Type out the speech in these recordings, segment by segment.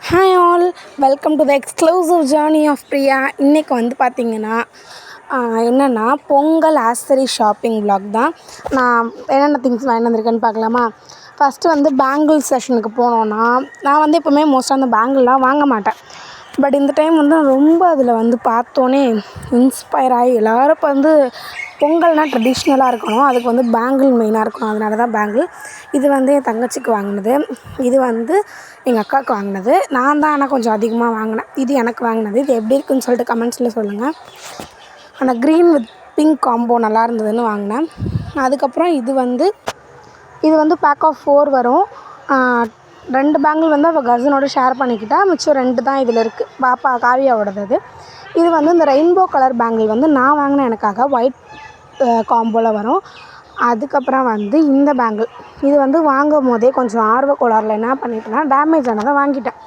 Hi all, welcome to the exclusive journey of Priya. இன்றைக்கி வந்து பார்த்திங்கன்னா என்னென்னா பொங்கல் ஆஸ்தரி ஷாப்பிங் விலாக் தான். நான் என்னென்ன திங்ஸ் வாங்கிட்டு வந்திருக்கேன்னு பார்க்கலாமா? ஃபஸ்ட்டு வந்து பேங்கிள் செஷனுக்கு போனோன்னா, நான் வந்து எப்போவுமே மோஸ்ட்டாக அந்த பேங்கிள்லாம் வாங்க மாட்டேன். பட் இந்த டைம் வந்து ரொம்ப அதில் வந்து பார்த்தோன்னே இன்ஸ்பயர் ஆகி எல்லோரும் இப்போ வந்து பொங்கல்னால் ட்ரெடிஷ்னலாக இருக்கணும், அதுக்கு வந்து பேங்கிள் மெயினாக இருக்கணும். அதனால தான் பேங்கிள். இது வந்து என் தங்கச்சிக்கு வாங்கினது, இது வந்து எங்கள் அக்காவுக்கு வாங்கினது. நான் தான் ஆனால் கொஞ்சம் அதிகமாக வாங்கினேன். இது எனக்கு வாங்கினது. இது எப்படி இருக்குன்னு சொல்லிட்டு கமெண்ட்ஸில் சொல்லுங்கள். அந்த க்ரீன் வித் பிங்க் காம்போ நல்லா இருந்ததுன்னு வாங்கினேன். அதுக்கப்புறம் இது வந்து பேக் ஆஃப் 4 வரும். 2 பேங்கிள் வந்து அவள் கசினோடு ஷேர் பண்ணிக்கிட்டா, மிச்சம் 2 தான் இதில் இருக்குது. பாப்பா காவியாவோடது அது. இது வந்து இந்த ரெயின்போ கலர் பேங்கிள் வந்து நான் வாங்கினேன் எனக்காக, ஒயிட் காம்போவில் வரும். அதுக்கப்புறம் வந்து இந்த பேங்கிள், இது வந்து வாங்கும் போதே கொஞ்சம் ஆர்வக்கோளாறில் என்ன பண்ணிட்டேன்னா டேமேஜ் ஆனதை வாங்கிட்டேன்.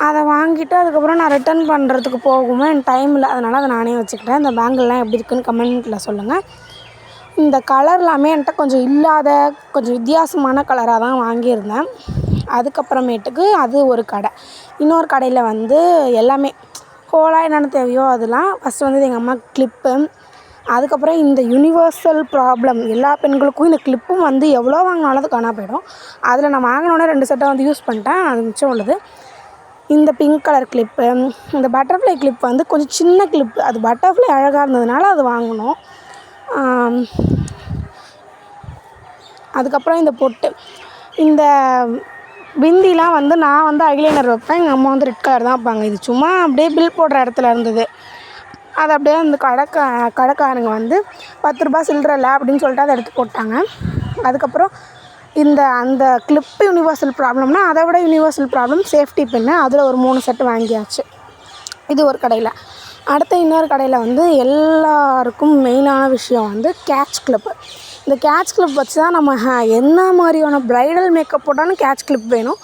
அதை வாங்கிட்டு அதுக்கப்புறம் நான் ரிட்டன் பண்ணுறதுக்கு போகும்போது எனக்கு டைம் இல்லை, அதனால் அதை நானே வச்சுக்கிட்டேன். இந்த பேங்கிள்லாம் எப்படி இருக்குதுன்னு கமெண்ட்டில் சொல்லுங்கள். இந்த கலர் எல்லாமே என்கிட்ட கொஞ்சம் இல்லாத கொஞ்சம் வித்தியாசமான கலராக தான் வாங்கியிருந்தேன். அதுக்கப்புறமேட்டுக்கு அது ஒரு கடை, இன்னொரு கடையில் வந்து எல்லாமே ஹோலாக என்னென்ன தேவையோ அதெல்லாம். ஃபஸ்ட்டு வந்து எங்கள் அம்மா கிளிப்பு, அதுக்கப்புறம் இந்த யூனிவர்சல் ப்ராப்ளம் எல்லா பெண்களுக்கும் இந்த கிளிப்பும் வந்து எவ்வளோ வாங்கினாலும் அது காணா போயிடும். அதில் நான் வாங்கினோன்னே 2 செட்டாக வந்து யூஸ் பண்ணிட்டேன், அது மிச்சம் உள்ளது. இந்த பிங்க் கலர் கிளிப்பு, இந்த பட்டர்ஃப்ளை கிளிப் வந்து கொஞ்சம் சின்ன கிளிப்பு, அது பட்டர்ஃப்ளை அழகாக இருந்ததுனால அது வாங்கினோம். அதுக்கப்புறம் இந்த பொட்டு, இந்த பிந்திலாம் வந்து நான் வந்து ஐலைனர் வைப்பேன், எங்கள் அம்மா வந்து ரெட் கலர் தான் வைப்பாங்க. இது சும்மா அப்படியே பில் போடுற இடத்துல இருந்தது. அது அப்படியே அந்த கடைக்காரங்க வந்து 10 ரூபா சில்லற இல்லை அப்படின்னு சொல்லிட்டு அதை எடுத்து போட்டாங்க. அதுக்கப்புறம் அந்த கிளிப்பு யூனிவர்சல் ப்ராப்ளம்னா அதை விட யூனிவர்சல் ப்ராப்ளம் சேஃப்டி பின்னு, அதில் ஒரு 3 செட்டு வாங்கியாச்சு. இது ஒரு கடையில். அடுத்த இன்னொரு கடையில் வந்து எல்லாருக்கும் மெயினான விஷயம் வந்து கேட்ச் கிளிப்பு. இந்த கேட்ச் கிளிப் வச்சு தான் நம்ம என்ன மாதிரியான ப்ரைடல் மேக்கப் போட்டாலும் கேட்ச் கிளிப் வேணும்.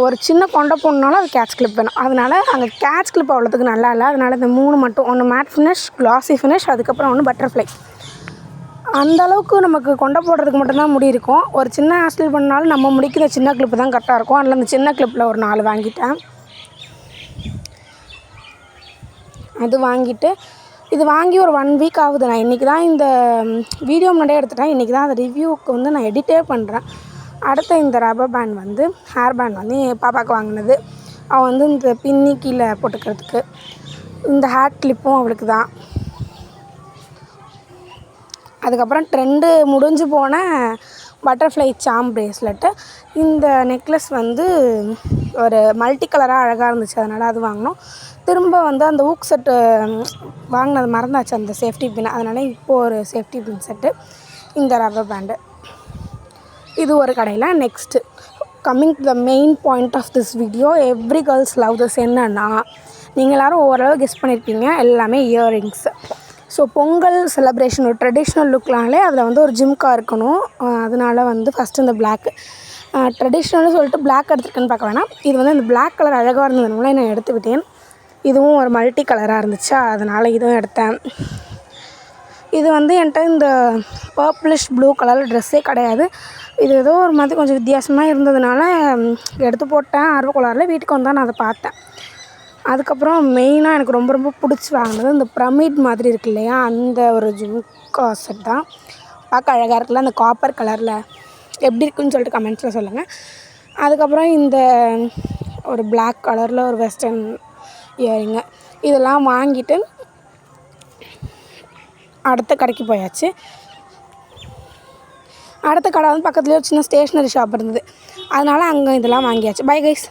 ஒரு சின்ன கொண்ட போடணுனாலும் அது கேட்ச் கிளிப் வேணும். அதனால் அங்கே கேட்ச் கிளிப் அவ்வளோத்துக்கு நல்லா இல்லை. அதனால் இந்த 3 மட்டும், ஒன்று மேட் ஃபினிஷ், க்ளாஸி ஃபினிஷ், அதுக்கப்புறம் ஒன்று பட்டர்ஃப்ளை. அந்தளவுக்கு நமக்கு கொண்ட போடுறதுக்கு மட்டும்தான் முடி இருக்கும். ஒரு சின்ன ஹேர் ஸ்டைல் பண்ணாலும் நம்ம முடிக்கிற சின்ன கிளிப்பு தான் கரெக்டாக இருக்கும். அதில் அந்த சின்ன கிளிப்பில் ஒரு 4 வாங்கிட்டேன். அது வாங்கிட்டு இது வாங்கி ஒரு 1 வீக் ஆகுது. நான் இன்றைக்கி தான் இந்த வீடியோ முன்னாடியே எடுத்துட்டேன். இன்றைக்கி தான் அந்த ரிவ்யூவுக்கு வந்து நான் எடிட்டே பண்ணுறேன். அடுத்த இந்த ரப்பர் பேண்ட் வந்து ஹேர் பேண்ட் வந்து என் பாப்பாவுக்கு வாங்கினது. அவள் வந்து இந்த பின்னி கீழே போட்டுக்கிறதுக்கு. இந்த ஹேர் கிளிப்பும் அவளுக்கு தான். அதுக்கப்புறம் ட்ரெண்டு முடிஞ்சு போன பட்டர்ஃப்ளை சாம் ப்ரேஸ்லெட்டு. இந்த நெக்லஸ் வந்து ஒரு மல்டி கலராக அழகாக இருந்துச்சு, அதனால் அது வாங்கினோம். திரும்ப வந்து அந்த ஊக் செட்டு வாங்கினது மறந்தாச்சு, அந்த சேஃப்டி பின். அதனால் இப்போது ஒரு சேஃப்டி பின் செட்டு, இந்த ரப்பர் பேண்டு. இது ஒரு கடையில். Next coming to the main point of this video, every girls love this. என்னென்னா, நீங்கள் எல்லோரும் ஓரளவு கெஸ் பண்ணியிருப்பீங்க, எல்லாமே இயர்ரிங்ஸு. ஸோ பொங்கல் செலிப்ரேஷன் ஒரு ட்ரெடிஷ்னல் லுக்னாலே அதில் வந்து ஒரு ஜிம்கா இருக்கணும். அதனால் வந்து ஃபஸ்ட்டு இந்த பிளாக்கு ட்ரெடிஷ்னல்னு சொல்லிட்டு பிளாக் எடுத்துருக்கேன்னு பார்க்க வேணாம். இது வந்து இந்த பிளாக் கலர் அழகாக இருந்ததுனால நான் எடுத்துக்கிட்டேன். இதுவும் ஒரு மல்டி கலராக இருந்துச்சா, அதனால் இதுவும் எடுத்தேன். இது வந்து என்கிட்ட இந்த பர்பிளிஷ் ப்ளூ கலரில் ட்ரெஸ்ஸே கிடையாது. இது ஏதோ ஒரு மாதிரி கொஞ்சம் வித்தியாசமாக இருந்ததுனால எடுத்து போட்டேன். ஆர்வக்கோளாறில் வீட்டுக்கு வந்தால் நான் அதை பார்த்தேன். அதுக்கப்புறம் மெயினாக எனக்கு ரொம்ப ரொம்ப பிடிச்சி வாங்கினது இந்த பிரமிட் மாதிரி இருக்கு இல்லையா, அந்த ஒரு ஜும்கா செட் தான். பார்க்க அழகாக இருக்குல்ல, அந்த காப்பர் கலரில். எப்படி இருக்குன்னு சொல்லிட்டு கமெண்ட்ஸில் சொல்லுங்கள். அதுக்கப்புறம் இந்த ஒரு பிளாக் கலரில் ஒரு வெஸ்டர்ன் இயரிங்கு, இதெல்லாம் வாங்கிட்டு அடுத்த கடைக்கு போயாச்சு. அடுத்த கடை வந்து பக்கத்துலேயே ஒரு சின்ன ஸ்டேஷ்னரி ஷாப் இருந்தது, அதனால் அங்கே இதெல்லாம் வாங்கியாச்சு. Bye guys.